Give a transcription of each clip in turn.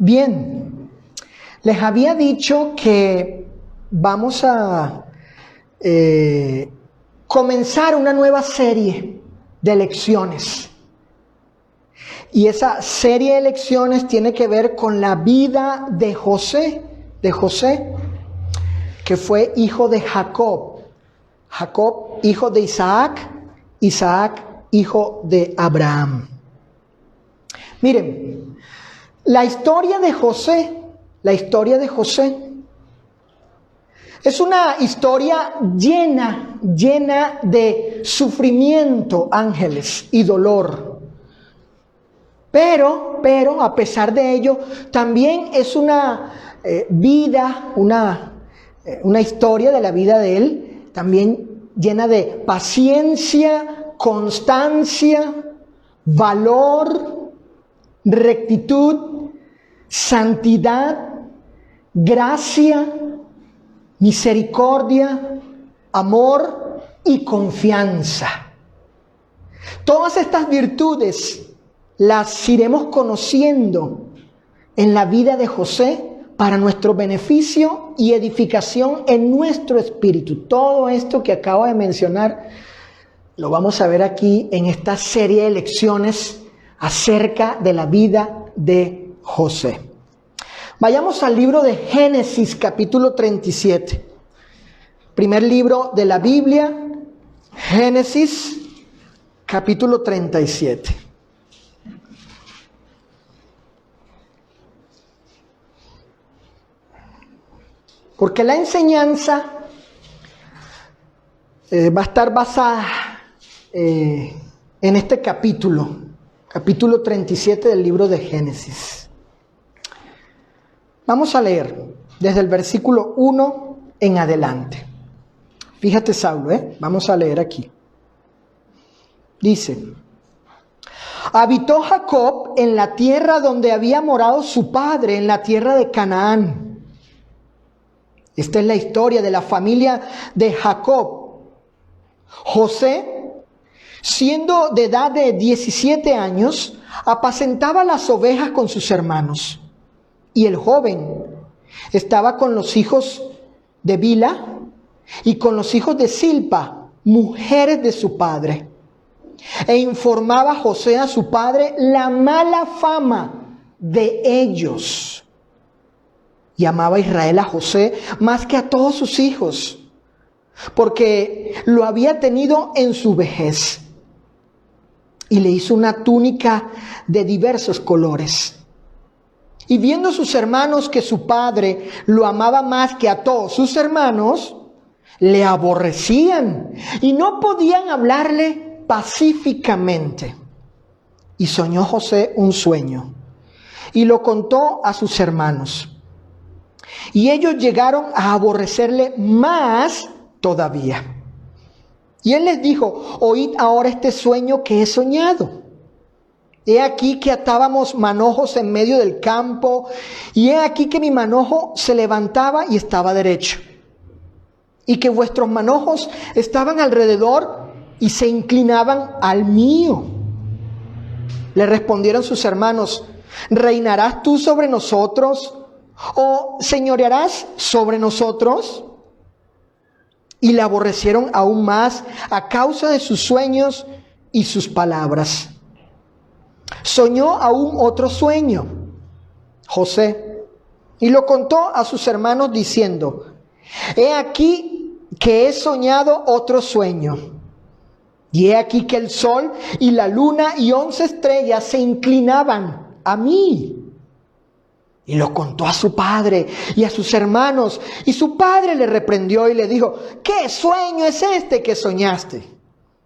Bien, les había dicho que vamos a comenzar una nueva serie de lecciones. Y esa serie de lecciones tiene que ver con la vida de José, que fue hijo de Jacob. Jacob, hijo de Isaac, Isaac, hijo de Abraham. Miren, la historia de José es una historia llena de sufrimiento, ángeles, y dolor. Pero a pesar de ello, también es una una historia de la vida de él, también llena de paciencia, constancia, valor, rectitud, santidad, gracia, misericordia, amor y confianza. Todas estas virtudes las iremos conociendo en la vida de José para nuestro beneficio y edificación en nuestro espíritu. Todo esto que acabo de mencionar lo vamos a ver aquí en esta serie de lecciones acerca de la vida de José. Vayamos al libro de Génesis, capítulo 37. Primer libro de la Biblia, Génesis, capítulo 37. Porque la enseñanza va a estar basada en este capítulo 37 del libro de Génesis. Vamos a leer desde el versículo 1 en adelante. Fíjate, Saulo, vamos a leer aquí. Dice: habitó Jacob en la tierra donde había morado su padre, en la tierra de Canaán. Esta es la historia de la familia de Jacob. José, siendo de edad de 17 años, apacentaba las ovejas con sus hermanos. Y el joven estaba con los hijos de Bila y con los hijos de Silpa, mujeres de su padre. E informaba José a su padre la mala fama de ellos. Y amaba Israel a José más que a todos sus hijos, porque lo había tenido en su vejez. Y le hizo una túnica de diversos colores. Y viendo sus hermanos que su padre lo amaba más que a todos sus hermanos, le aborrecían y no podían hablarle pacíficamente. Y soñó José un sueño y lo contó a sus hermanos. Y ellos llegaron a aborrecerle más todavía. Y él les dijo: oíd ahora este sueño que he soñado. He aquí que atábamos manojos en medio del campo, y he aquí que mi manojo se levantaba y estaba derecho, y que vuestros manojos estaban alrededor y se inclinaban al mío. Le respondieron sus hermanos: ¿reinarás tú sobre nosotros? ¿O señorearás sobre nosotros? Y le aborrecieron aún más a causa de sus sueños y sus palabras. Soñó aún otro sueño, José, y lo contó a sus hermanos diciendo: he aquí que he soñado otro sueño. Y he aquí que el sol y la luna y 11 estrellas se inclinaban a mí. Y lo contó a su padre y a sus hermanos. Y su padre le reprendió y le dijo: ¿qué sueño es este que soñaste?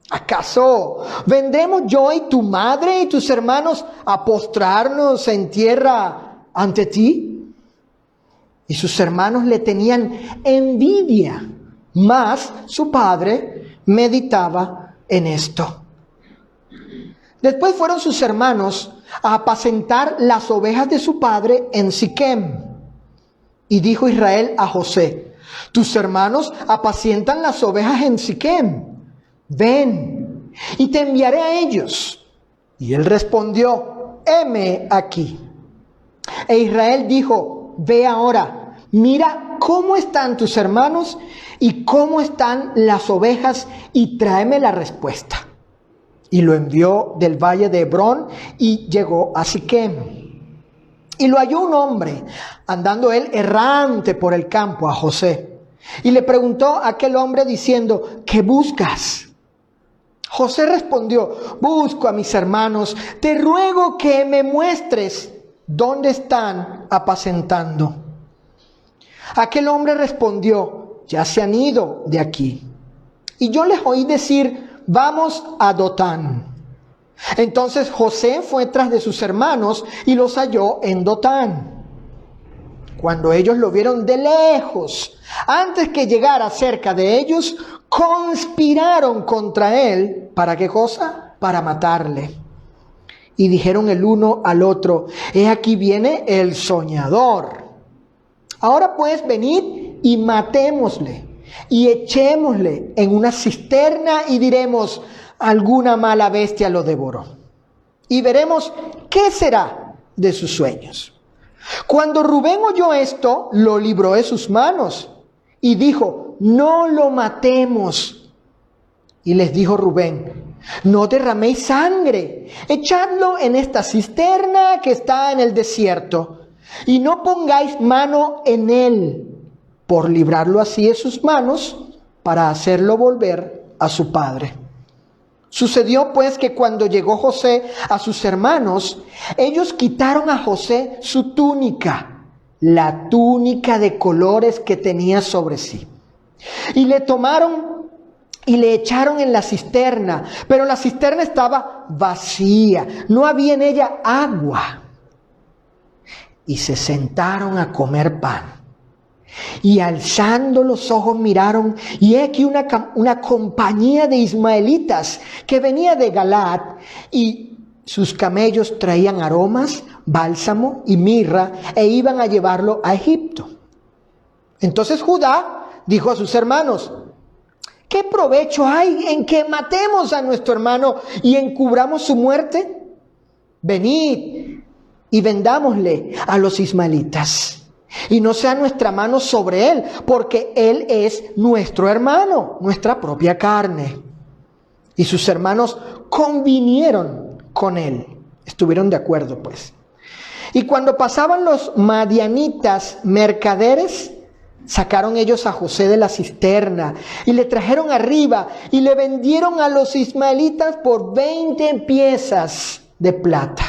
¿Acaso vendremos yo y tu madre y tus hermanos a postrarnos en tierra ante ti? Y sus hermanos le tenían envidia, mas su padre meditaba en esto. Después fueron sus hermanos a apacentar las ovejas de su padre en Siquem. Y dijo Israel a José: tus hermanos apacientan las ovejas en Siquem. Ven, y te enviaré a ellos. Y él respondió: heme aquí. E Israel dijo: ve ahora, mira cómo están tus hermanos y cómo están las ovejas, y tráeme la respuesta. Y lo envió del valle de Hebrón y llegó a Siquem. Y lo halló un hombre, andando él errante por el campo, a José. Y le preguntó a aquel hombre diciendo: ¿qué buscas? José respondió: busco a mis hermanos, te ruego que me muestres dónde están apacentando. Aquel hombre respondió: ya se han ido de aquí. Y yo les oí decir: vamos a Dotán. Entonces José fue tras de sus hermanos y los halló en Dotán. Cuando ellos lo vieron de lejos, antes que llegara cerca de ellos, conspiraron contra él. ¿Para qué cosa? Para matarle. Y dijeron el uno al otro: he aquí viene el soñador. Ahora pues venid y matémosle y echémosle en una cisterna y diremos: alguna mala bestia lo devoró. Y veremos qué será de sus sueños. Cuando Rubén oyó esto, lo libró de sus manos y dijo: no lo matemos. Y les dijo Rubén: no derraméis sangre, echadlo en esta cisterna que está en el desierto, y no pongáis mano en él, por librarlo así de sus manos, para hacerlo volver a su padre. Sucedió pues que cuando llegó José a sus hermanos, ellos quitaron a José su túnica, la túnica de colores que tenía sobre sí, y le tomaron y le echaron en la cisterna, pero la cisterna estaba vacía, no había en ella agua. Y se sentaron a comer pan. Y alzando los ojos miraron, y he aquí una compañía de ismaelitas que venía de Galaad, y sus camellos traían aromas, bálsamo y mirra, e iban a llevarlo a Egipto. Entonces Judá dijo a sus hermanos: ¿qué provecho hay en que matemos a nuestro hermano y encubramos su muerte? Venid y vendámosle a los ismaelitas, y no sea nuestra mano sobre él, porque él es nuestro hermano, nuestra propia carne. Y sus hermanos convinieron con él, estuvieron de acuerdo pues. Y cuando pasaban los madianitas mercaderes, sacaron ellos a José de la cisterna y le trajeron arriba y le vendieron a los ismaelitas por 20 piezas de plata.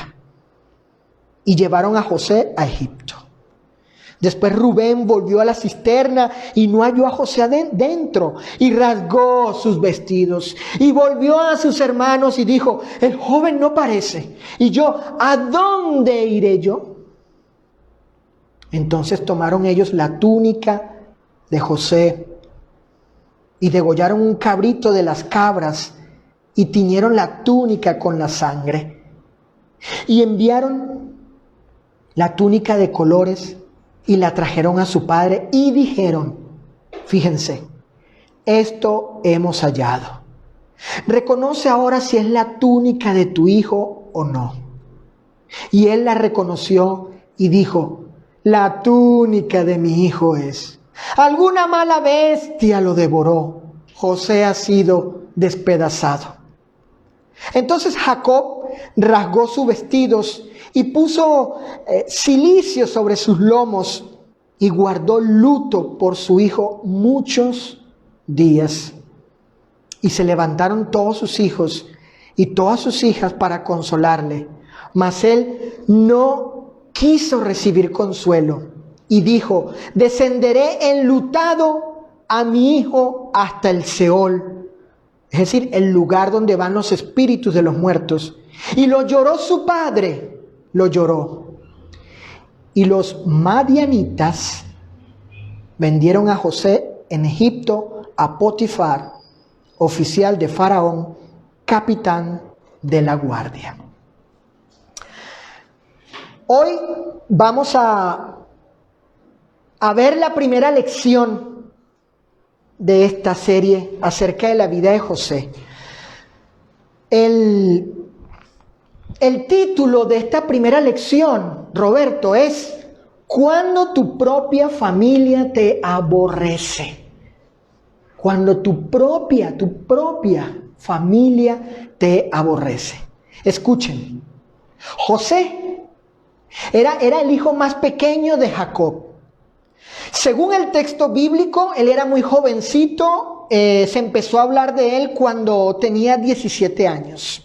Y llevaron a José a Egipto. Después Rubén volvió a la cisterna y no halló a José dentro, y rasgó sus vestidos y volvió a sus hermanos y dijo: el joven no parece, y yo, ¿a dónde iré yo? Entonces tomaron ellos la túnica de José y degollaron un cabrito de las cabras y tiñeron la túnica con la sangre. Y enviaron la túnica de colores y la trajeron a su padre y dijeron: fíjense, esto hemos hallado. Reconoce ahora si es la túnica de tu hijo o no. Y él la reconoció y dijo: la túnica de mi hijo es. Alguna mala bestia lo devoró. José ha sido despedazado. Entonces Jacob rasgó sus vestidos y puso cilicio sobre sus lomos y guardó luto por su hijo muchos días. Y se levantaron todos sus hijos y todas sus hijas para consolarle. Mas él no quiso recibir consuelo y dijo: descenderé enlutado a mi hijo hasta el Seol, es decir, el lugar donde van los espíritus de los muertos. Y lo lloró su padre, lo lloró. Y los madianitas vendieron a José en Egipto a Potifar, oficial de Faraón, capitán de la guardia. Hoy vamos a ver la primera lección de esta serie acerca de la vida de José. El El título de esta primera lección, Roberto, es Cuando tu propia familia te aborrece. Cuando tu propia familia te aborrece. Escuchen, José era el hijo más pequeño de Jacob. Según el texto bíblico, él era muy jovencito, se empezó a hablar de él cuando tenía 17 años.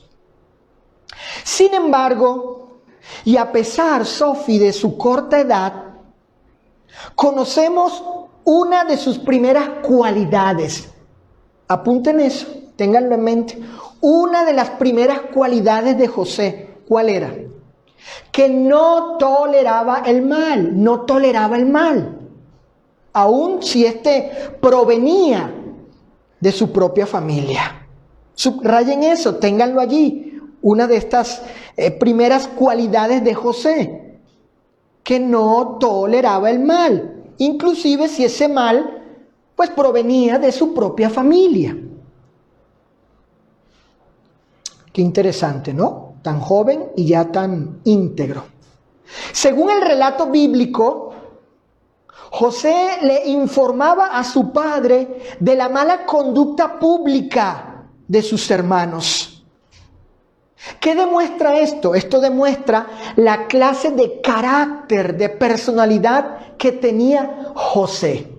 Sin embargo, y a pesar, Sofi, de su corta edad, conocemos una de sus primeras cualidades. Apunten eso, ténganlo en mente. Una de las primeras cualidades de José, ¿cuál era? Que no toleraba el mal, aun si éste provenía de su propia familia. Subrayen eso, ténganlo allí. Una de estas primeras cualidades de José, que no toleraba el mal, inclusive si ese mal pues provenía de su propia familia. Qué interesante, ¿no? Tan joven y ya tan íntegro. Según el relato bíblico, José le informaba a su padre de la mala conducta pública de sus hermanos. ¿Qué demuestra esto? Esto demuestra la clase de carácter, de personalidad que tenía José.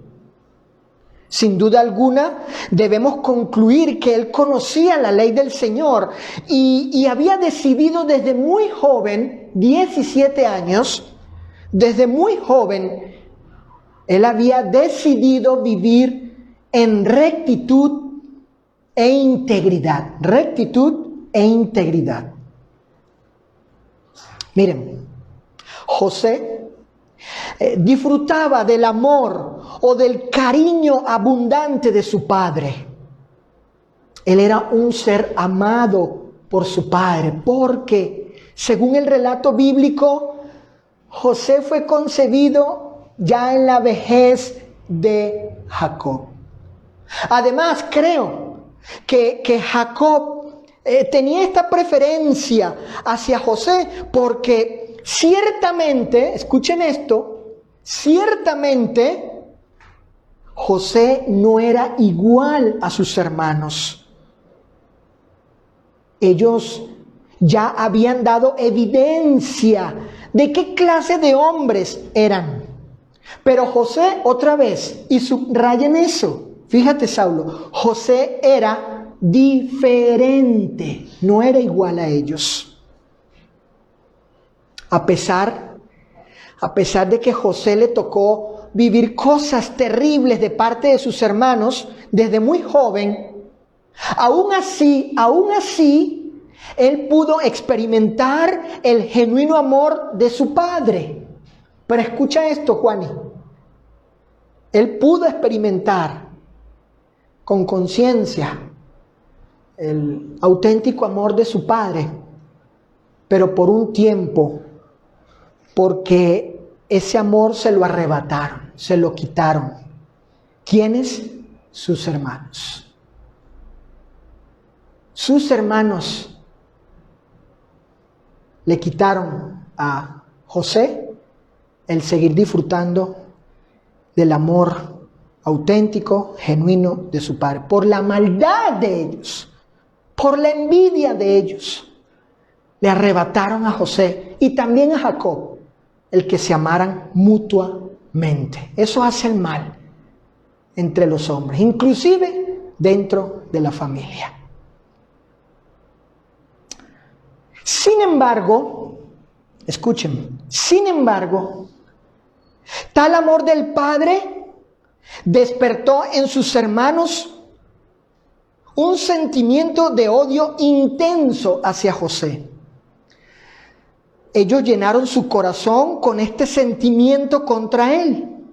Sin duda alguna, debemos concluir que él conocía la ley del Señor y había decidido desde muy joven, 17 años, desde muy joven, él había decidido vivir en rectitud e integridad. Rectitud e integridad. Miren, José disfrutaba del amor o del cariño abundante de su padre. Él era un ser amado por su padre, porque, según el relato bíblico, José fue concebido ya en la vejez de Jacob. Además, creo que Jacob tenía esta preferencia hacia José porque ciertamente, escuchen esto, ciertamente José no era igual a sus hermanos. Ellos ya habían dado evidencia de qué clase de hombres eran. Pero José, otra vez, y subrayen eso, fíjate, Saulo, José era diferente, no era igual a ellos. A pesar de que José le tocó vivir cosas terribles de parte de sus hermanos desde muy joven, aún así, él pudo experimentar el genuino amor de su padre. Pero escucha esto, Juani. Él pudo experimentar con conciencia el auténtico amor de su padre, pero por un tiempo, porque ese amor se lo arrebataron, se lo quitaron. ¿Quiénes? Sus hermanos. Sus hermanos le quitaron a José el seguir disfrutando del amor auténtico, genuino de su padre, por la maldad de ellos, por la envidia de ellos. Le arrebataron a José y también a Jacob el que se amaran mutuamente. Eso hace el mal entre los hombres, inclusive dentro de la familia. Sin embargo, escúchenme, tal amor del padre despertó en sus hermanos un sentimiento de odio intenso hacia José. Ellos llenaron su corazón con este sentimiento contra él.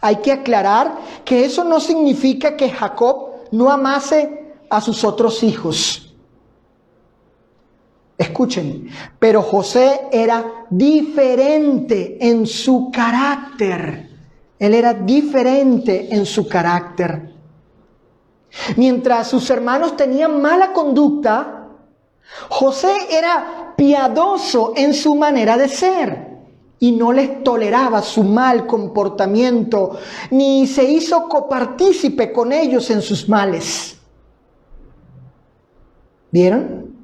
Hay que aclarar que eso no significa que Jacob no amase a sus otros hijos. Escuchen, pero José era diferente en su carácter. Él era diferente en su carácter. Mientras sus hermanos tenían mala conducta, José era piadoso en su manera de ser y no les toleraba su mal comportamiento, ni se hizo copartícipe con ellos en sus males. ¿Vieron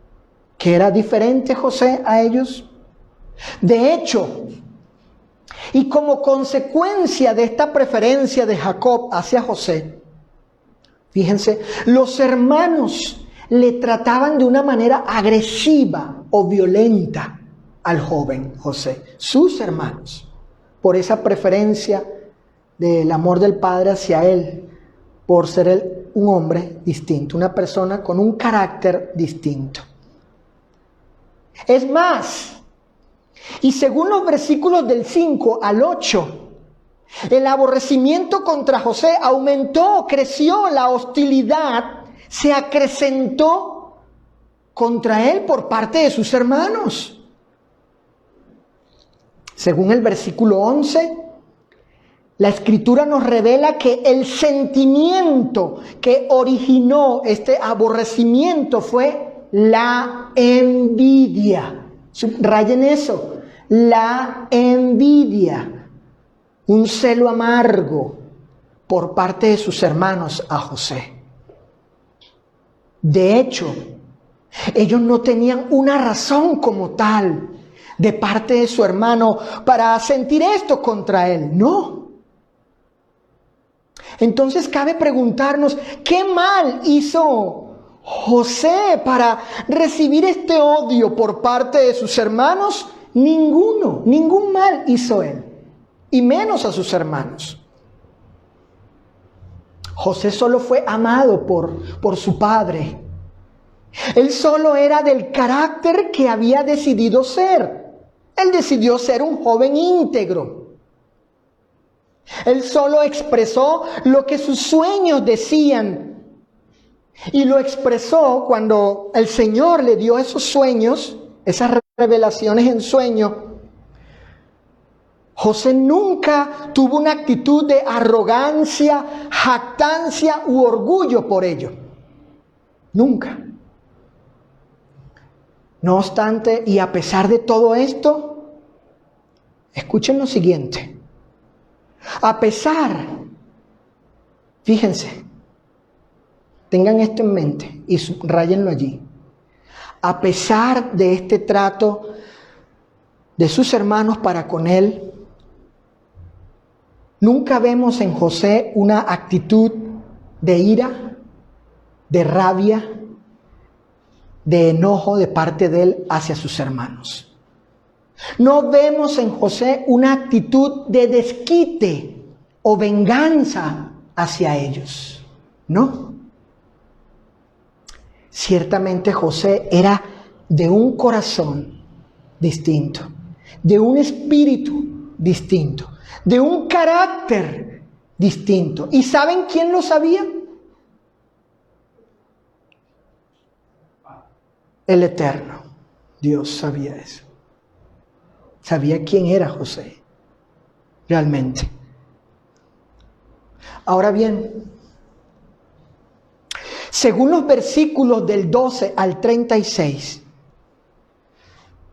que era diferente José a ellos? De hecho, y como consecuencia de esta preferencia de Jacob hacia José, fíjense, los hermanos le trataban de una manera agresiva o violenta al joven José, sus hermanos, por esa preferencia del amor del padre hacia él, por ser él un hombre distinto, una persona con un carácter distinto. Es más, y según los versículos del 5 al 8, el aborrecimiento contra José aumentó, creció, la hostilidad se acrecentó contra él por parte de sus hermanos. Según el versículo 11, la Escritura nos revela que el sentimiento que originó este aborrecimiento fue la envidia. Subrayen eso, la envidia, un celo amargo por parte de sus hermanos a José. De hecho, ellos no tenían una razón como tal de parte de su hermano para sentir esto contra él, no. Entonces cabe preguntarnos, ¿qué mal hizo José para recibir este odio por parte de sus hermanos? Ningún mal hizo él, y menos a sus hermanos. José solo fue amado por su padre. Él solo era del carácter que había decidido ser. Él decidió ser un joven íntegro. Él solo expresó lo que sus sueños decían. Y lo expresó cuando el Señor le dio esos sueños, esas revelaciones en sueño. José nunca tuvo una actitud de arrogancia, jactancia u orgullo por ello. Nunca. No obstante, y a pesar de todo esto, escuchen lo siguiente. A pesar, fíjense, tengan esto en mente y subrayenlo allí. A pesar de este trato de sus hermanos para con él, nunca vemos en José una actitud de ira, de rabia, de enojo de parte de él hacia sus hermanos. No vemos en José una actitud de desquite o venganza hacia ellos. No. Ciertamente José era de un corazón distinto, de un espíritu distinto, de un carácter distinto. ¿Y saben quién lo sabía? El Eterno. Dios sabía eso. Sabía quién era José, realmente. Ahora bien, según los versículos del 12 al 36,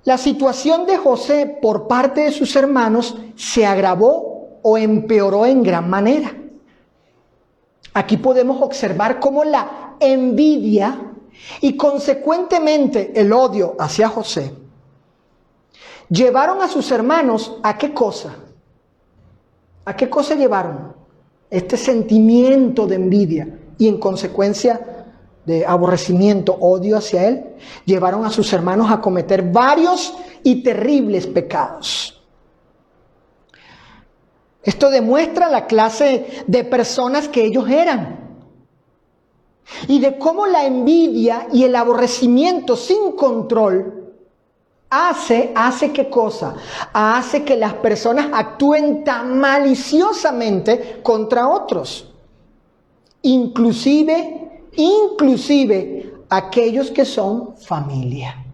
la situación de José por parte de sus hermanos se agravó o empeoró en gran manera. Aquí podemos observar cómo la envidia y consecuentemente el odio hacia José llevaron a sus hermanos ¿a qué cosa? ¿A qué cosa llevaron? Este sentimiento de envidia y en consecuencia de aborrecimiento, odio hacia él, llevaron a sus hermanos a cometer varios y terribles pecados. Esto demuestra la clase de personas que ellos eran y de cómo la envidia y el aborrecimiento sin control hace ¿qué cosa? Hace que las personas actúen tan maliciosamente contra otros. Inclusive aquellos que son familia.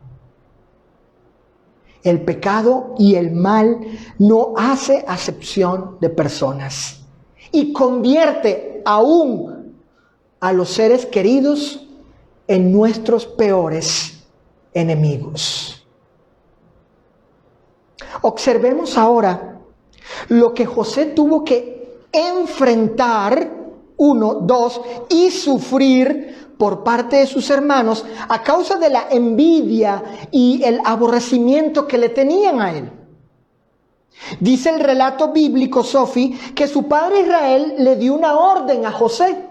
El pecado y el mal no hace acepción de personas y convierte aún a los seres queridos en nuestros peores enemigos. Observemos ahora lo que José tuvo que enfrentar, 1, 2, y sufrir por parte de sus hermanos a causa de la envidia y el aborrecimiento que le tenían a él. Dice el relato bíblico, Sofi, que su padre Israel le dio una orden a José.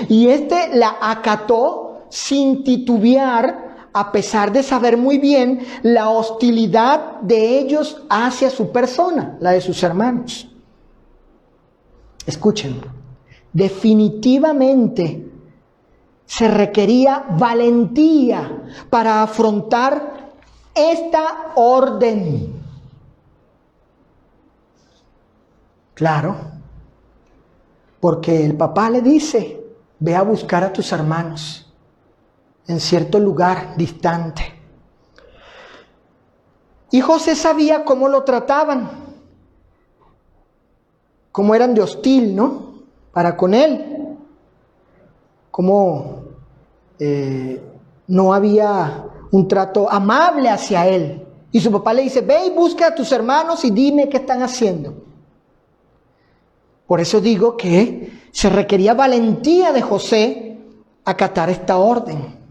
Y este la acató sin titubear, a pesar de saber muy bien la hostilidad de ellos hacia su persona, la de sus hermanos. Escuchen, definitivamente se requería valentía para afrontar esta orden. Claro, porque el papá le dice: ve a buscar a tus hermanos en cierto lugar distante. Y José sabía cómo lo trataban, cómo eran de hostil, ¿no? Para con él, cómo no había un trato amable hacia él. Y su papá le dice: ve y busca a tus hermanos y dime qué están haciendo. Por eso digo que se requería valentía de José acatar esta orden.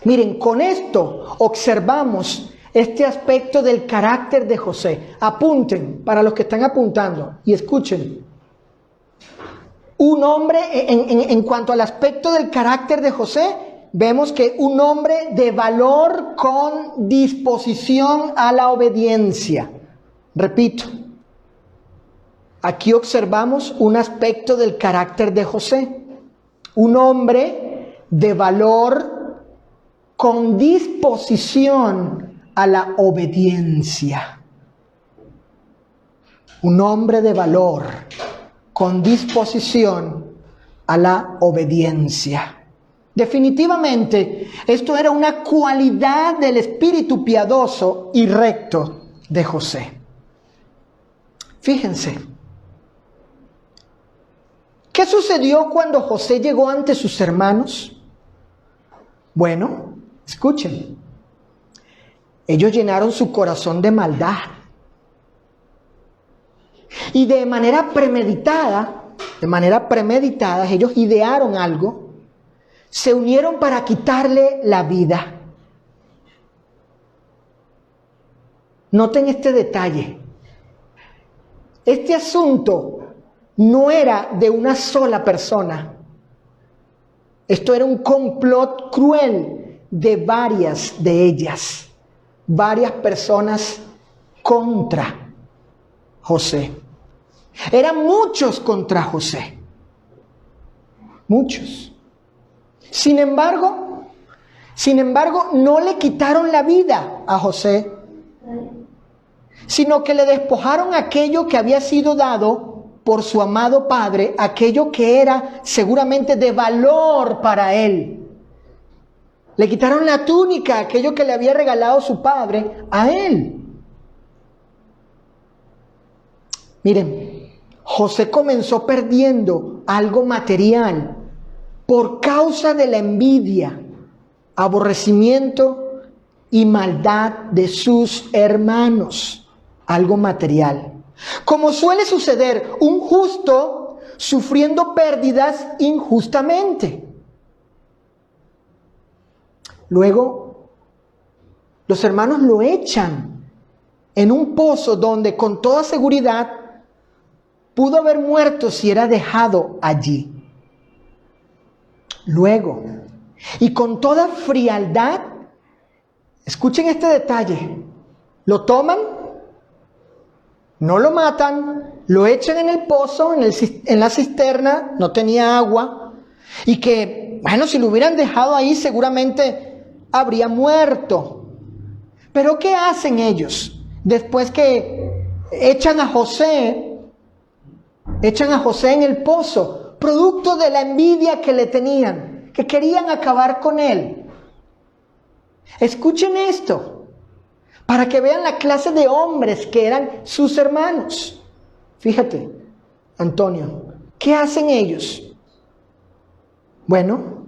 Miren, con esto observamos este aspecto del carácter de José. Apunten, para los que están apuntando, y escuchen. Un hombre, en cuanto al aspecto del carácter de José, vemos que un hombre de valor con disposición a la obediencia. Repito, aquí observamos un aspecto del carácter de José. Un hombre de valor con disposición a la obediencia. Un hombre de valor con disposición a la obediencia. Definitivamente, esto era una cualidad del espíritu piadoso y recto de José. Fíjense, ¿qué sucedió cuando José llegó ante sus hermanos? Bueno, escuchen, ellos llenaron su corazón de maldad. Y de manera premeditada, ellos idearon algo, se unieron para quitarle la vida. Noten este detalle. Este asunto no era de una sola persona. Esto era un complot cruel de varias de ellas, varias personas contra José. Eran muchos contra José, muchos. Sin embargo, no le quitaron la vida a José, sino que le despojaron aquello que había sido dado por su amado padre, aquello que era seguramente de valor para él. Le quitaron la túnica, aquello que le había regalado su padre a él. Miren, José comenzó perdiendo algo material por causa de la envidia, aborrecimiento y maldad de sus hermanos. Algo material. Como suele suceder, un justo sufriendo pérdidas injustamente. Luego, los hermanos lo echan en un pozo donde con toda seguridad pudo haber muerto si era dejado allí. Luego, y con toda frialdad, escuchen este detalle, lo toman, no lo matan, lo echan en el pozo, en la cisterna, no tenía agua, y que, bueno, si lo hubieran dejado ahí seguramente habría muerto. Pero ¿qué hacen ellos? Después que echan a José en el pozo, producto de la envidia que le tenían, que querían acabar con él. Escuchen esto, para que vean la clase de hombres que eran sus hermanos. Fíjate, Antonio, ¿qué hacen ellos? Bueno,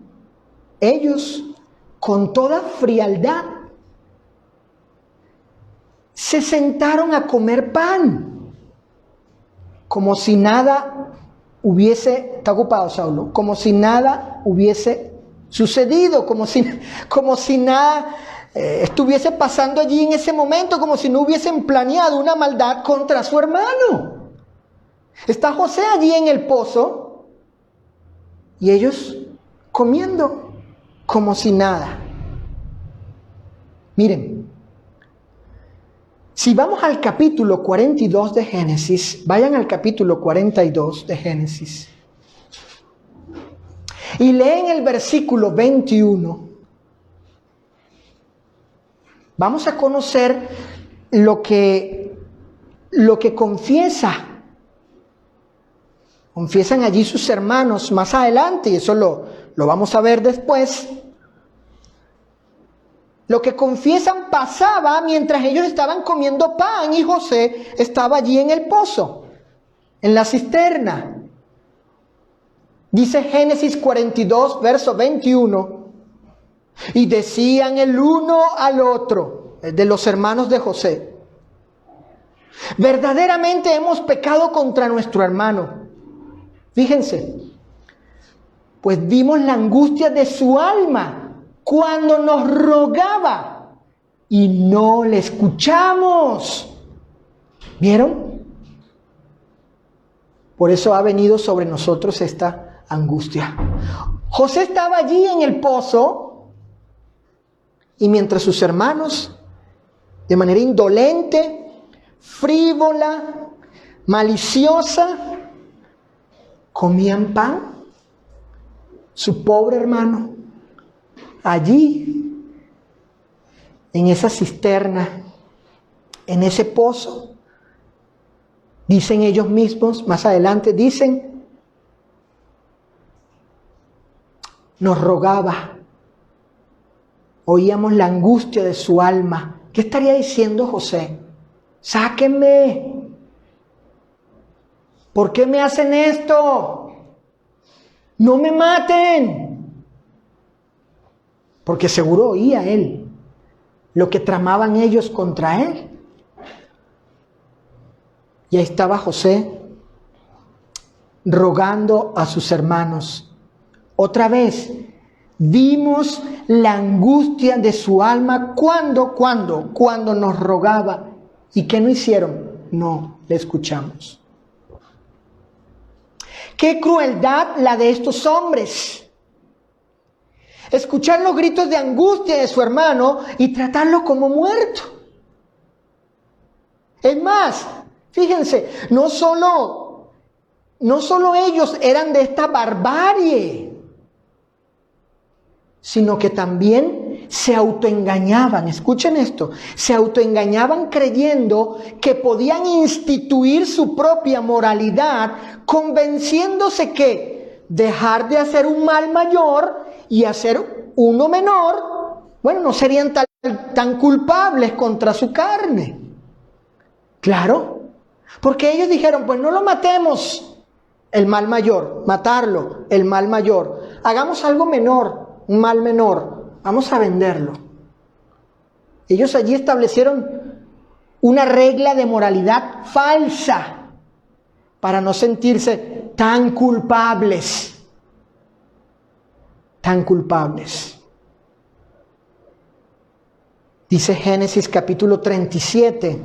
ellos con toda frialdad se sentaron a comer pan, como si nada hubiese, está ocupado Saulo, como si nada hubiese sucedido, como si nada estuviese pasando allí en ese momento, como si no hubiesen planeado una maldad contra su hermano. Está José allí en el pozo y ellos comiendo como si nada. Miren, si vamos al capítulo 42 de Génesis, vayan al capítulo 42 de Génesis y leen el versículo 21. Vamos a conocer lo que confiesan allí sus hermanos más adelante, y eso lo vamos a ver después. Lo que confiesan pasaba mientras ellos estaban comiendo pan y José estaba allí en el pozo, en la cisterna. Dice Génesis 42, verso 21. Y decían el uno al otro, de los hermanos de José: verdaderamente hemos pecado contra nuestro hermano. Fíjense, pues vimos la angustia de su alma cuando nos rogaba y no le escuchamos. ¿Vieron? Por eso ha venido sobre nosotros esta angustia. José estaba allí en el pozo y mientras sus hermanos, de manera indolente, frívola, maliciosa, comían pan, su pobre hermano, allí, en esa cisterna, en ese pozo, dicen ellos mismos, más adelante dicen, nos rogaba, oíamos la angustia de su alma. ¿Qué estaría diciendo José? Sáquenme. ¿Por qué me hacen esto? No me maten. Porque seguro oía él lo que tramaban ellos contra él. Y ahí estaba José rogando a sus hermanos. Otra vez, vimos la angustia de su alma cuando nos rogaba. ¿Y qué no hicieron? No le escuchamos. ¡Qué crueldad la de estos hombres! Escuchar los gritos de angustia de su hermano y tratarlo como muerto. Es más, fíjense, no solo ellos eran de esta barbarie, sino que también se autoengañaban. Escuchen esto, se autoengañaban creyendo que podían instituir su propia moralidad, convenciéndose que dejar de hacer un mal mayor y hacer uno menor, bueno, no serían tan culpables contra su carne. Claro, porque ellos dijeron, pues no lo matemos, el mal mayor, matarlo, el mal mayor. Hagamos algo menor, un mal menor, vamos a venderlo. Ellos allí establecieron una regla de moralidad falsa para no sentirse tan culpables. Tan culpables. Dice Génesis capítulo 37,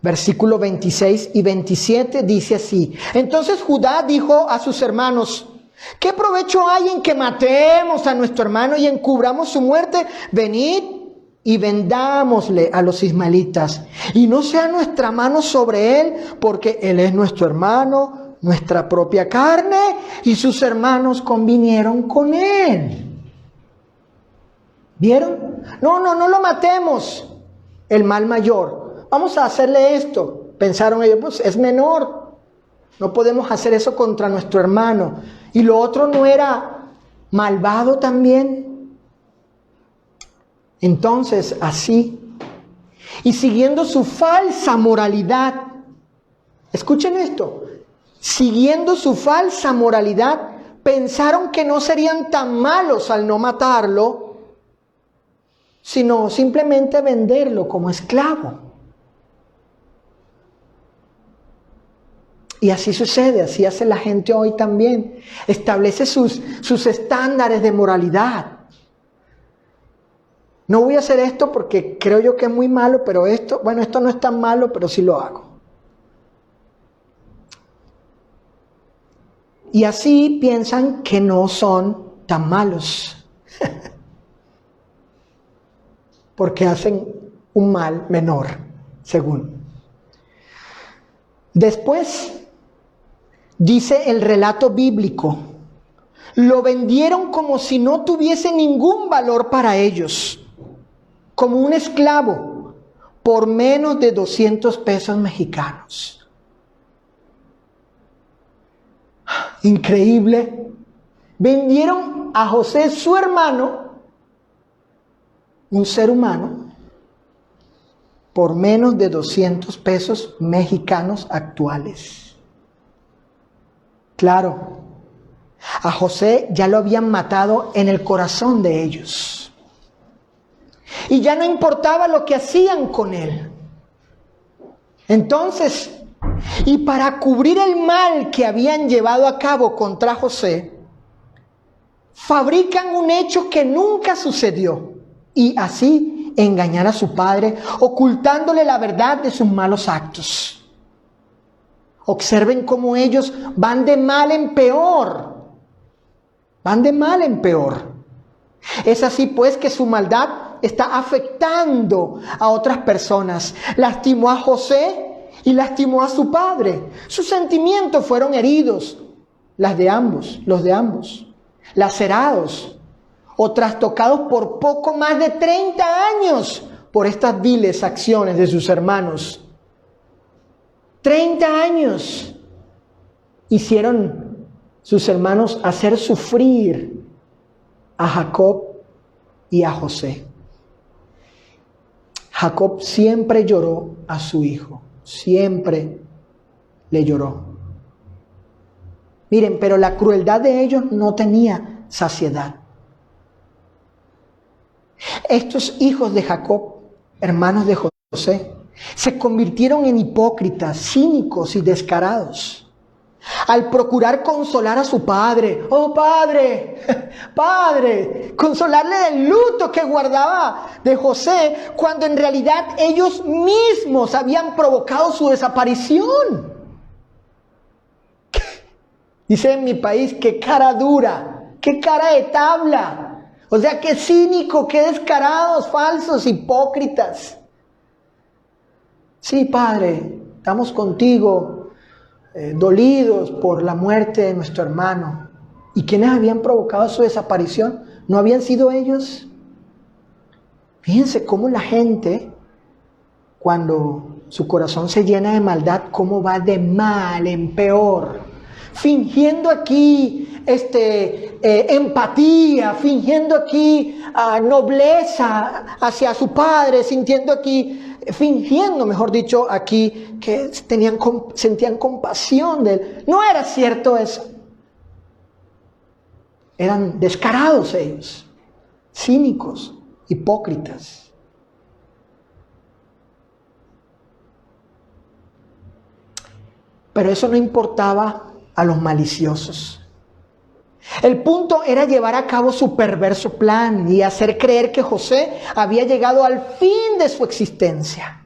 versículo 26 y 27, dice así: entonces Judá dijo a sus hermanos: ¿qué provecho hay en que matemos a nuestro hermano y encubramos su muerte? Venid y vendámosle a los ismaelitas, y no sea nuestra mano sobre él, porque él es nuestro hermano, nuestra propia carne, y sus hermanos convinieron con él. ¿Vieron? No lo matemos, el mal mayor. Vamos a hacerle esto. Pensaron ellos, pues es menor. No podemos hacer eso contra nuestro hermano. Y lo otro no era malvado también. Entonces, así, y siguiendo su falsa moralidad, escuchen esto, siguiendo su falsa moralidad, pensaron que no serían tan malos al no matarlo, sino simplemente venderlo como esclavo. Y así sucede, así hace la gente hoy también. Establece sus estándares de moralidad. No voy a hacer esto porque creo yo que es muy malo, pero esto no es tan malo, pero sí lo hago. Y así piensan que no son tan malos. Porque hacen un mal menor, según. Después, dice el relato bíblico, lo vendieron como si no tuviese ningún valor para ellos, como un esclavo, por menos de 200 pesos mexicanos. Increíble. Vendieron a José, su hermano, un ser humano, por menos de 200 pesos mexicanos actuales. Claro, a José ya lo habían matado en el corazón de ellos. Y ya no importaba lo que hacían con él. Entonces, y para cubrir el mal que habían llevado a cabo contra José, fabrican un hecho que nunca sucedió y así engañar a su padre, ocultándole la verdad de sus malos actos. Observen cómo ellos van de mal en peor. Van de mal en peor. Es así pues que su maldad está afectando a otras personas. Lastimó a José y lastimó a su padre. Sus sentimientos fueron heridos, los de ambos, lacerados o trastocados por poco más de 30 años por estas viles acciones de sus hermanos. 30 años hicieron sus hermanos hacer sufrir a Jacob y a José. Jacob siempre lloró a su hijo, siempre le lloró. Miren, pero la crueldad de ellos no tenía saciedad. Estos hijos de Jacob, hermanos de José, se convirtieron en hipócritas, cínicos y descarados. Al procurar consolar a su padre, ¡oh padre! ¡Padre! Consolarle del luto que guardaba de José, cuando en realidad ellos mismos habían provocado su desaparición. Dice en mi país, qué cara dura, qué cara de tabla. O sea, qué cínico, qué descarados, falsos, hipócritas. Sí, Padre, estamos contigo, dolidos por la muerte de nuestro hermano. ¿Y quiénes habían provocado su desaparición? ¿No habían sido ellos? Fíjense cómo la gente, cuando su corazón se llena de maldad, cómo va de mal en peor. Fingiendo aquí empatía, fingiendo aquí nobleza hacia su padre, fingiendo, mejor dicho, aquí que sentían compasión de él. No era cierto eso. Eran descarados ellos, cínicos, hipócritas. Pero eso no importaba a los maliciosos. El punto era llevar a cabo su perverso plan y hacer creer que José había llegado al fin de su existencia.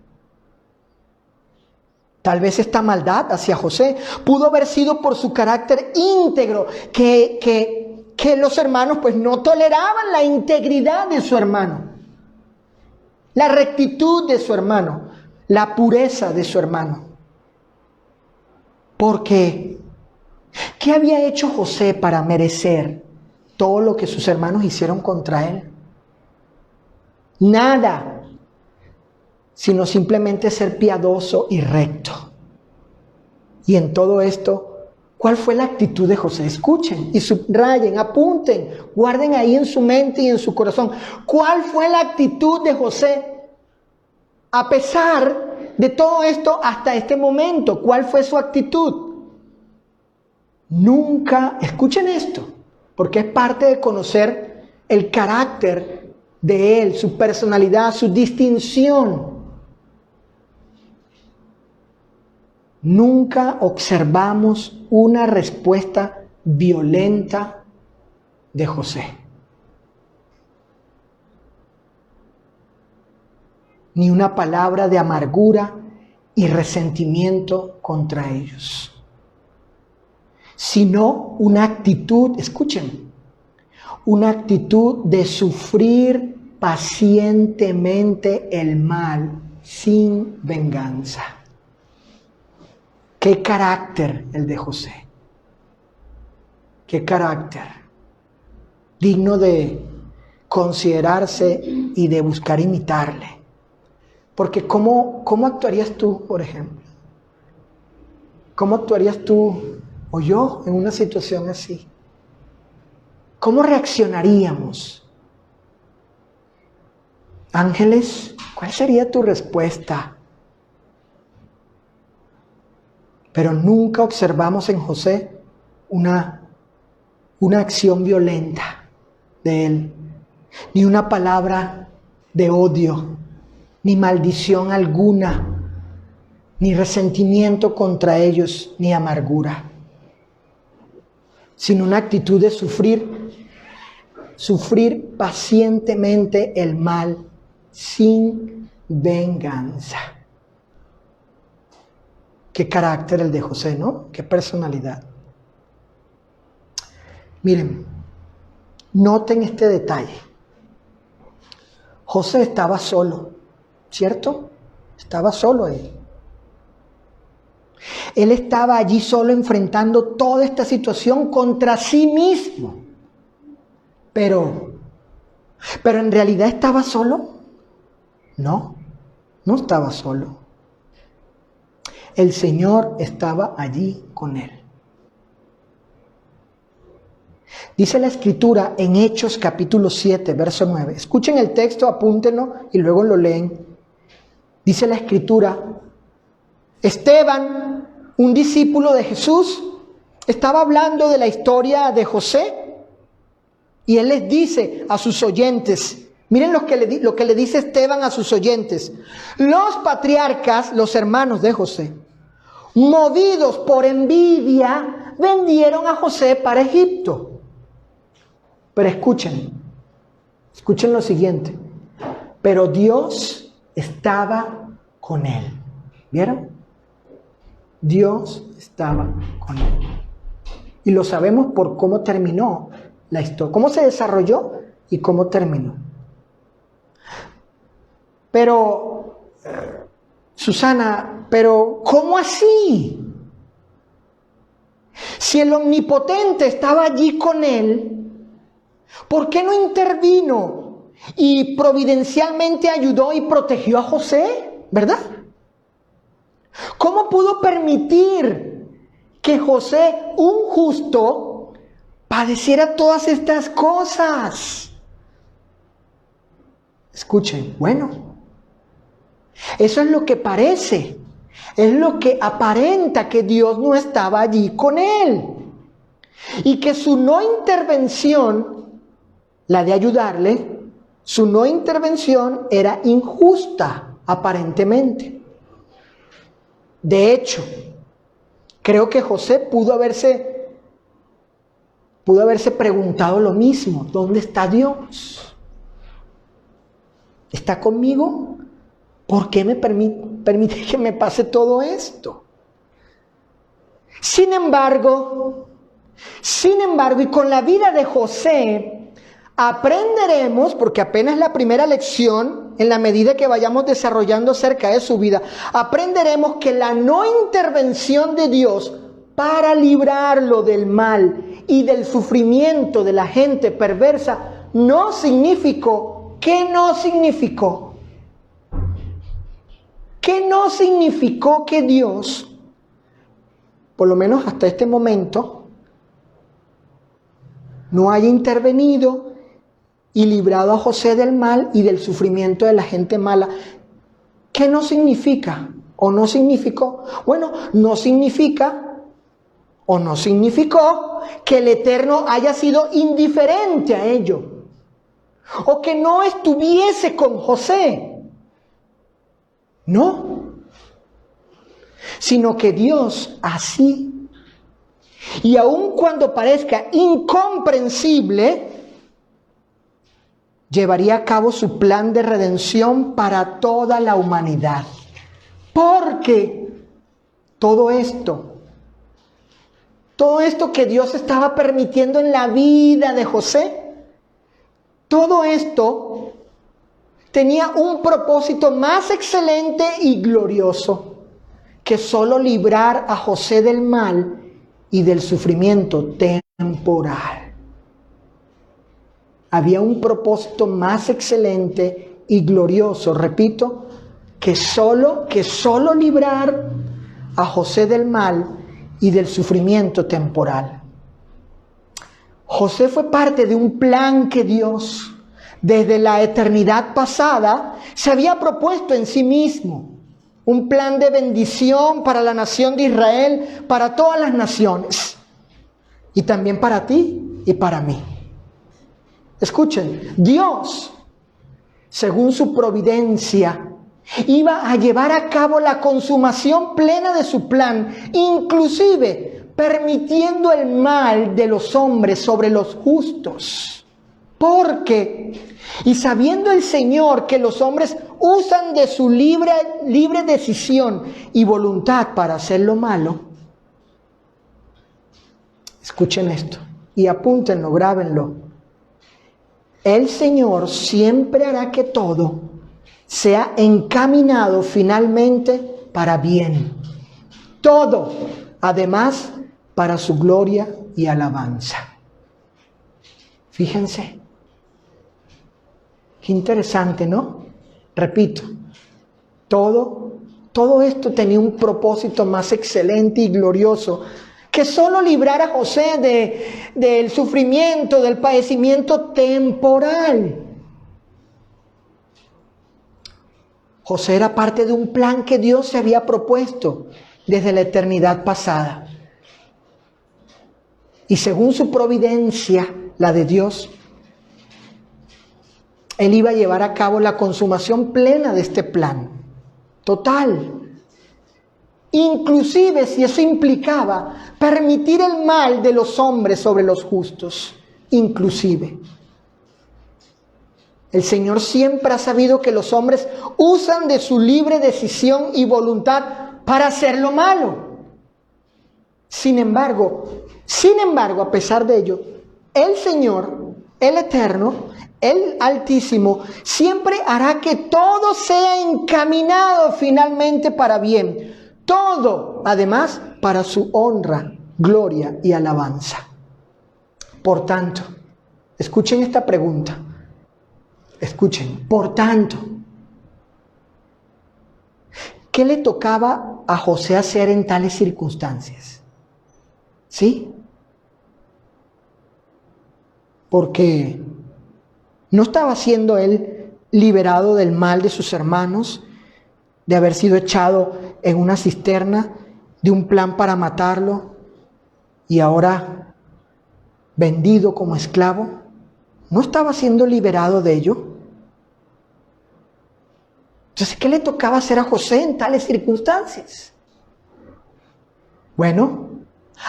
Tal vez esta maldad hacia José pudo haber sido por su carácter íntegro, que los hermanos pues no toleraban la integridad de su hermano, la rectitud de su hermano, la pureza de su hermano. Porque ¿qué había hecho José para merecer todo lo que sus hermanos hicieron contra él? Nada, sino simplemente ser piadoso y recto. Y en todo esto, ¿cuál fue la actitud de José? Escuchen y subrayen, apunten, guarden ahí en su mente y en su corazón. ¿Cuál fue la actitud de José? A pesar de todo esto hasta este momento, ¿cuál fue su actitud? Nunca, escuchen esto, porque es parte de conocer el carácter de él, su personalidad, su distinción. Nunca observamos una respuesta violenta de José. Ni una palabra de amargura y resentimiento contra ellos, sino una actitud, escuchen, una actitud de sufrir pacientemente el mal sin venganza. ¿Qué carácter el de José? ¿Qué carácter? Digno de considerarse y de buscar imitarle. Porque ¿cómo actuarías tú, por ejemplo? ¿Cómo actuarías tú o yo en una situación así? ¿Cómo reaccionaríamos? Ángeles, ¿cuál sería tu respuesta? Pero nunca observamos en José una acción violenta de él, ni una palabra de odio, ni maldición alguna, ni resentimiento contra ellos, ni amargura, sino una actitud de sufrir pacientemente el mal sin venganza. Qué carácter el de José, ¿no? Qué personalidad. Miren, noten este detalle. José estaba solo, ¿cierto? Estaba solo ahí. Él estaba allí solo enfrentando toda esta situación contra sí mismo. Pero en realidad ¿estaba solo? No, no estaba solo. El Señor estaba allí con él. Dice la Escritura en Hechos capítulo 7, verso 9. Escuchen el texto, apúntenlo y luego lo leen. Dice la Escritura, Esteban, un discípulo de Jesús, estaba hablando de la historia de José y él les dice a sus oyentes, miren lo que le dice Esteban a sus oyentes. Los patriarcas, los hermanos de José, movidos por envidia, vendieron a José para Egipto. Pero escuchen lo siguiente. Pero Dios estaba con él. ¿Vieron? Dios estaba con él. Y lo sabemos por cómo terminó la historia, cómo se desarrolló y cómo terminó. Pero, Susana, pero ¿cómo así? Si el Omnipotente estaba allí con él, ¿por qué no intervino y providencialmente ayudó y protegió a José? ¿Verdad? ¿Cómo pudo permitir que José, un justo, padeciera todas estas cosas? Escuchen, bueno, eso es lo que parece, es lo que aparenta que Dios no estaba allí con él y que su no intervención, la de ayudarle, su no intervención era injusta aparentemente. De hecho, creo que José pudo haberse preguntado lo mismo. ¿Dónde está Dios? ¿Está conmigo? ¿Por qué me permite que me pase todo esto? Sin embargo, y con la vida de José, aprenderemos, porque apenas es la primera lección, en la medida que vayamos desarrollando acerca de su vida, aprenderemos que la no intervención de Dios para librarlo del mal y del sufrimiento de la gente perversa no significó. ¿Qué no significó? ¿Qué no significó que Dios, por lo menos hasta este momento, no haya intervenido y librado a José del mal y del sufrimiento de la gente mala? ¿Qué no significa? ¿O no significó? Bueno, no significa o no significó que el Eterno haya sido indiferente a ello. o que no estuviese con José. No, sino que Dios así, y aun cuando parezca incomprensible, llevaría a cabo su plan de redención para toda la humanidad. Porque todo esto que Dios estaba permitiendo en la vida de José, todo esto tenía un propósito más excelente y glorioso que solo librar a José del mal y del sufrimiento temporal. Había un propósito más excelente y glorioso, repito, que solo librar a José del mal y del sufrimiento temporal. José fue parte de un plan que Dios, desde la eternidad pasada, se había propuesto en sí mismo. Un plan de bendición para la nación de Israel, para todas las naciones. Y también para ti y para mí. Escuchen, Dios, según su providencia, iba a llevar a cabo la consumación plena de su plan, inclusive permitiendo el mal de los hombres sobre los justos. Porque, y sabiendo el Señor que los hombres usan de su libre decisión y voluntad para hacer lo malo, escuchen esto y apúntenlo, grábenlo. El Señor siempre hará que todo sea encaminado finalmente para bien. Todo, además, para su gloria y alabanza. Fíjense. Qué interesante, ¿no? Repito, todo esto tenía un propósito más excelente y glorioso que solo librar a José del sufrimiento, del padecimiento temporal. José era parte de un plan que Dios se había propuesto desde la eternidad pasada. Y según su providencia, la de Dios, Él iba a llevar a cabo la consumación plena de este plan. Total. Inclusive si eso implicaba permitir el mal de los hombres sobre los justos. Inclusive. El Señor siempre ha sabido que los hombres usan de su libre decisión y voluntad para hacer lo malo. Sin embargo, a pesar de ello, el Señor, el Eterno, el Altísimo, siempre hará que todo sea encaminado finalmente para bien. Todo, además, para su honra, gloria y alabanza. Por tanto, escuchen esta pregunta. Escuchen, por tanto, ¿qué le tocaba a José hacer en tales circunstancias? ¿Sí? Porque no estaba siendo él liberado del mal de sus hermanos, de haber sido echado en una cisterna, de un plan para matarlo y ahora vendido como esclavo. ¿No estaba siendo liberado de ello? Entonces, ¿qué le tocaba hacer a José en tales circunstancias? Bueno,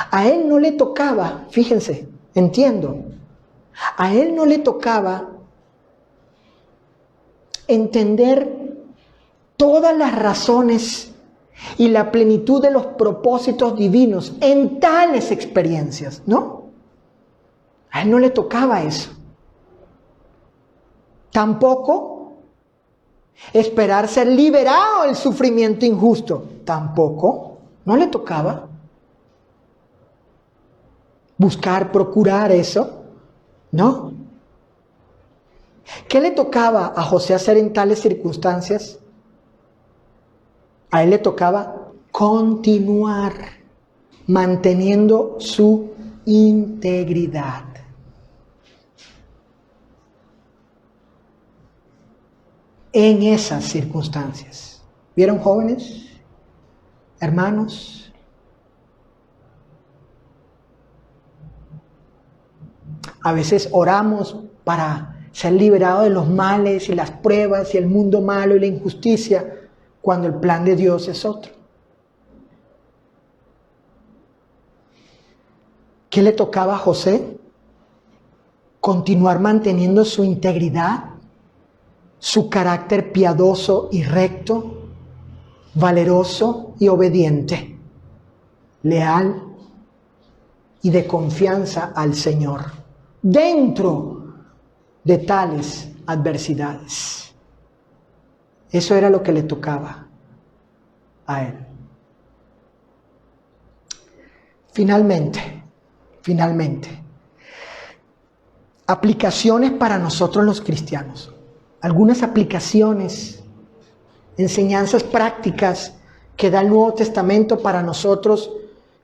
a él no le tocaba, fíjense, entiendo, a él no le tocaba entender todas las razones y la plenitud de los propósitos divinos en tales experiencias, ¿no? A él no le tocaba eso. Tampoco esperar ser liberado del sufrimiento injusto. Tampoco, no le tocaba. Buscar, procurar eso, ¿no? ¿Qué le tocaba a José hacer en tales circunstancias? A él le tocaba continuar manteniendo su integridad. En esas circunstancias. ¿Vieron, jóvenes? Hermanos. A veces oramos para ser liberado de los males y las pruebas y el mundo malo y la injusticia, cuando el plan de Dios es otro. ¿Qué le tocaba a José? Continuar manteniendo su integridad, su carácter piadoso y recto, valeroso y obediente, leal y de confianza al Señor, dentro de tales adversidades. Eso era lo que le tocaba a él. Finalmente, aplicaciones para nosotros los cristianos. Algunas aplicaciones, enseñanzas prácticas que da el Nuevo Testamento para nosotros,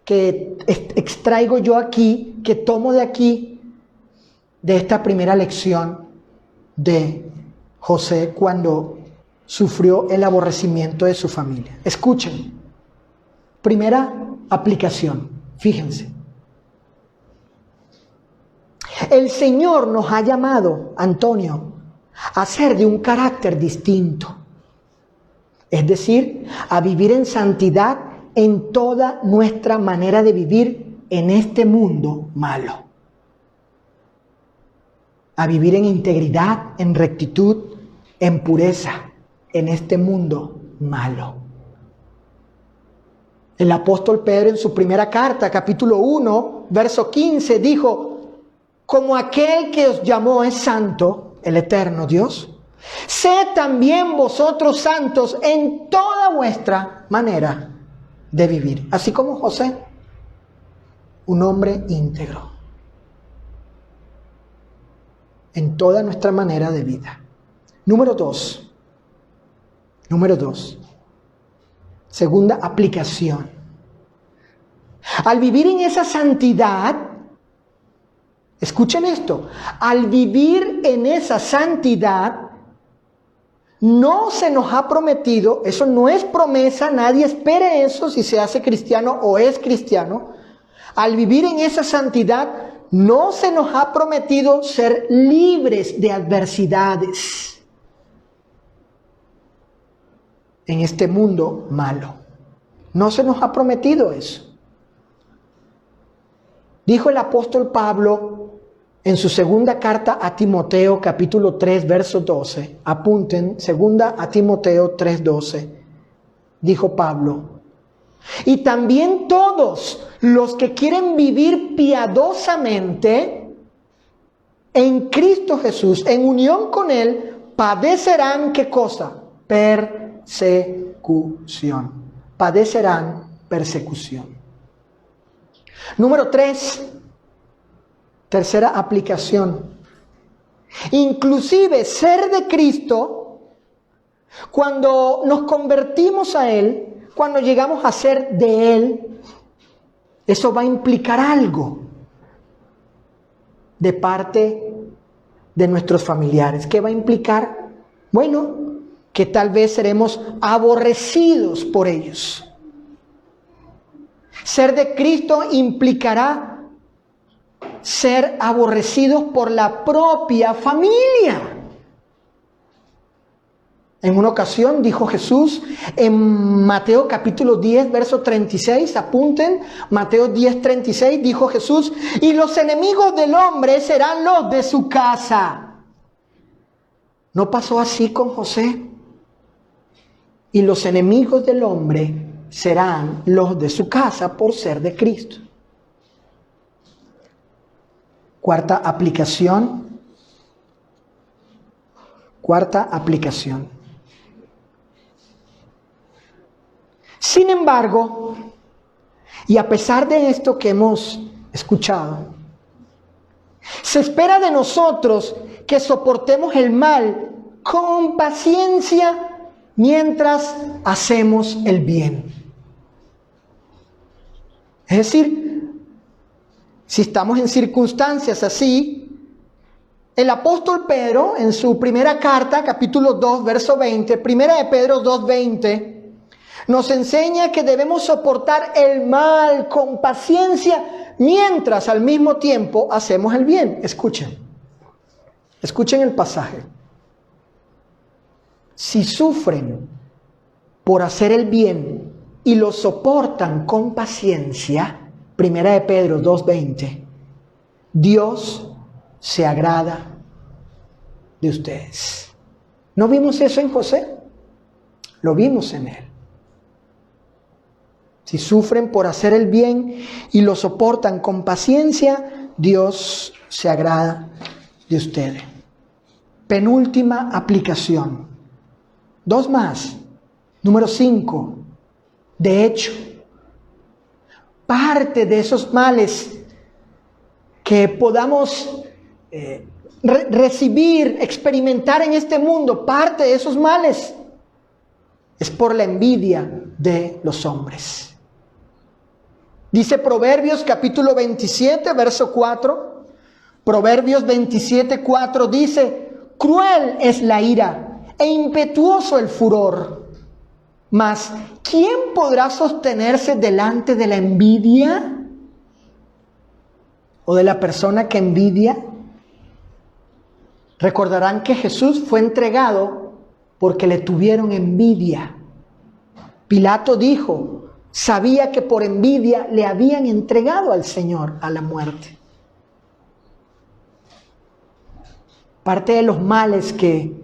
que extraigo yo aquí, que tomo de aquí, de esta primera lección de José cuando sufrió el aborrecimiento de su familia. Escuchen, primera aplicación, fíjense. El Señor nos ha llamado, Antonio, a ser de un carácter distinto. Es decir, a vivir en santidad en toda nuestra manera de vivir en este mundo malo. A vivir en integridad, en rectitud, en pureza, en este mundo malo. El apóstol Pedro en su primera carta, capítulo 1, verso 15, dijo: como aquel que os llamó es santo, el eterno Dios, sed también vosotros santos en toda vuestra manera de vivir. Así como José, un hombre íntegro en toda nuestra manera de vida. Número dos, segunda aplicación. Al vivir en esa santidad, escuchen esto, al vivir en esa santidad, no se nos ha prometido, eso no es promesa, nadie espere eso si se hace cristiano o es cristiano. Al vivir en esa santidad, no se nos ha prometido ser libres de adversidades en este mundo malo. No se nos ha prometido eso. Dijo el apóstol Pablo en su segunda carta a Timoteo, capítulo 3, verso 12. Apunten, segunda a Timoteo 3, 12. Dijo Pablo: y también todos los que quieren vivir piadosamente en Cristo Jesús, en unión con Él, padecerán, ¿qué cosa? Persecución. Padecerán persecución. Número 3, tercera aplicación. Inclusive ser de Cristo, cuando nos convertimos a Él, cuando llegamos a ser de Él, eso va a implicar algo de parte de nuestros familiares. ¿Qué va a implicar? Bueno, que tal vez seremos aborrecidos por ellos. Ser de Cristo implicará ser aborrecidos por la propia familia. En una ocasión dijo Jesús en Mateo capítulo 10, verso 36, apunten, Mateo 10, 36, dijo Jesús: y los enemigos del hombre serán los de su casa. ¿No pasó así con José? Y los enemigos del hombre serán los de su casa por ser de Cristo. Cuarta aplicación. Sin embargo, y a pesar de esto que hemos escuchado, se espera de nosotros que soportemos el mal con paciencia mientras hacemos el bien. Es decir, si estamos en circunstancias así, el apóstol Pedro en su primera carta, capítulo 2, verso 20, primera de Pedro 2, 20, nos enseña que debemos soportar el mal con paciencia mientras al mismo tiempo hacemos el bien. Escuchen Escuchen el pasaje. Si sufren por hacer el bien y lo soportan con paciencia, 1 de Pedro 2:20, Dios se agrada de ustedes. ¿No vimos eso en José? Lo vimos en él. Si sufren por hacer el bien y lo soportan con paciencia, Dios se agrada de ustedes. Penúltima aplicación. 2 más. Número 5. De hecho, parte de esos males que podamos recibir, experimentar en este mundo, parte de esos males es por la envidia de los hombres. Dice Proverbios capítulo 27, verso 4. Proverbios 27, 4 dice: cruel es la ira e impetuoso el furor, mas ¿quién podrá sostenerse delante de la envidia? ¿O de la persona que envidia? Recordarán que Jesús fue entregado porque le tuvieron envidia. Pilato dijo, sabía que por envidia le habían entregado al Señor a la muerte. Parte de los males que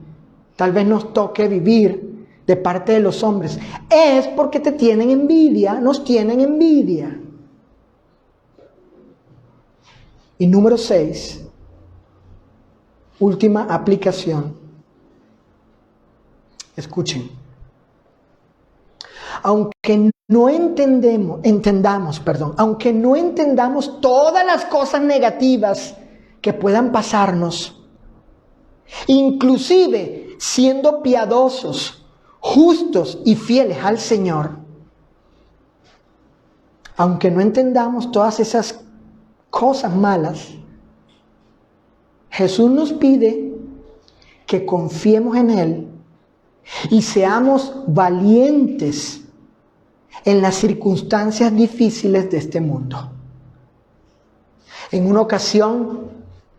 tal vez nos toque vivir de parte de los hombres es porque te tienen envidia, nos tienen envidia. Y número 6, última aplicación. Escuchen. Aunque no entendamos todas las cosas negativas que puedan pasarnos, inclusive siendo piadosos, justos y fieles al Señor, aunque no entendamos todas esas cosas malas, Jesús nos pide que confiemos en Él y seamos valientes en las circunstancias difíciles de este mundo. En una ocasión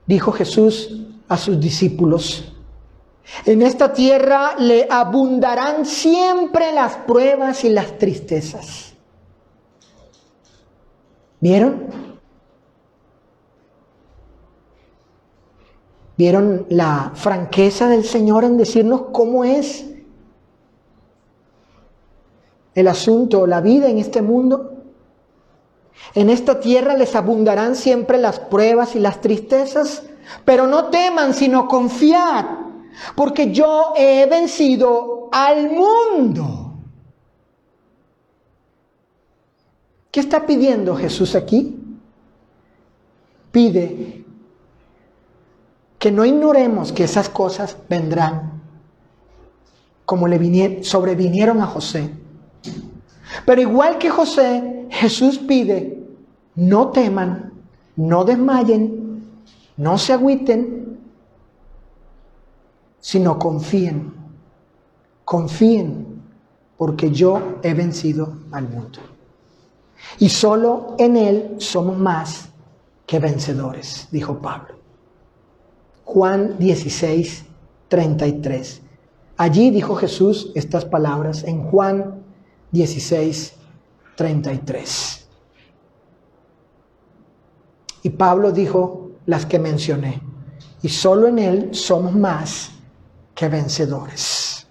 dijo Jesús a sus discípulos: en esta tierra le abundarán siempre las pruebas y las tristezas. ¿Vieron? ¿Vieron la franqueza del Señor en decirnos cómo es el asunto, la vida en este mundo? En esta tierra les abundarán siempre las pruebas y las tristezas, pero no teman, sino confiad, porque yo he vencido al mundo. ¿Qué está pidiendo Jesús aquí? Pide que no ignoremos que esas cosas vendrán, como le sobrevinieron a José. Pero igual que José, Jesús pide: no teman, no desmayen, no se agüiten, sino confíen. Confíen, porque yo he vencido al mundo. Y solo en Él somos más que vencedores, dijo Pablo. Juan 16, 33. Allí dijo Jesús estas palabras en Juan 16, 33. Y Pablo dijo las que mencioné. Y solo en Él somos más que vencedores.